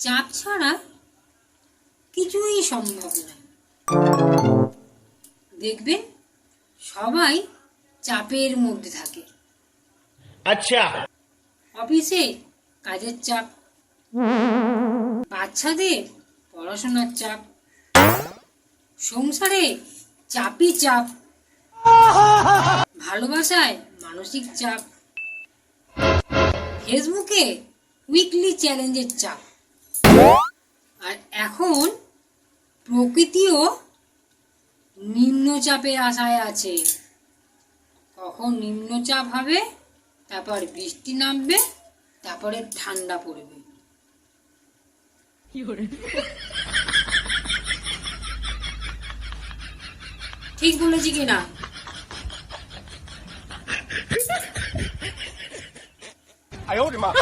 চাপ ছাড়া কিছুই সম্ভব না। দেখবেন সবাই চাপের মধ্যে থাকে। আচ্ছা। অফিসে কাজের চাপ, বাচ্চাদের পড়াশোনার চাপ, সংসারে চাপই চাপ, ভালোবাসায় মানসিক চাপ, ফেসবুকে উইকলি চ্যালেঞ্জের চাপ। আর এখন প্রকৃতিও নিম্নচাপের আশায় আছে। কখন নিম্নচাপ হবে, তারপর বৃষ্টি নামবে, তারপরে ঠান্ডা পড়বে। ঠিক বলেছি কিনা?哎呦我的妈！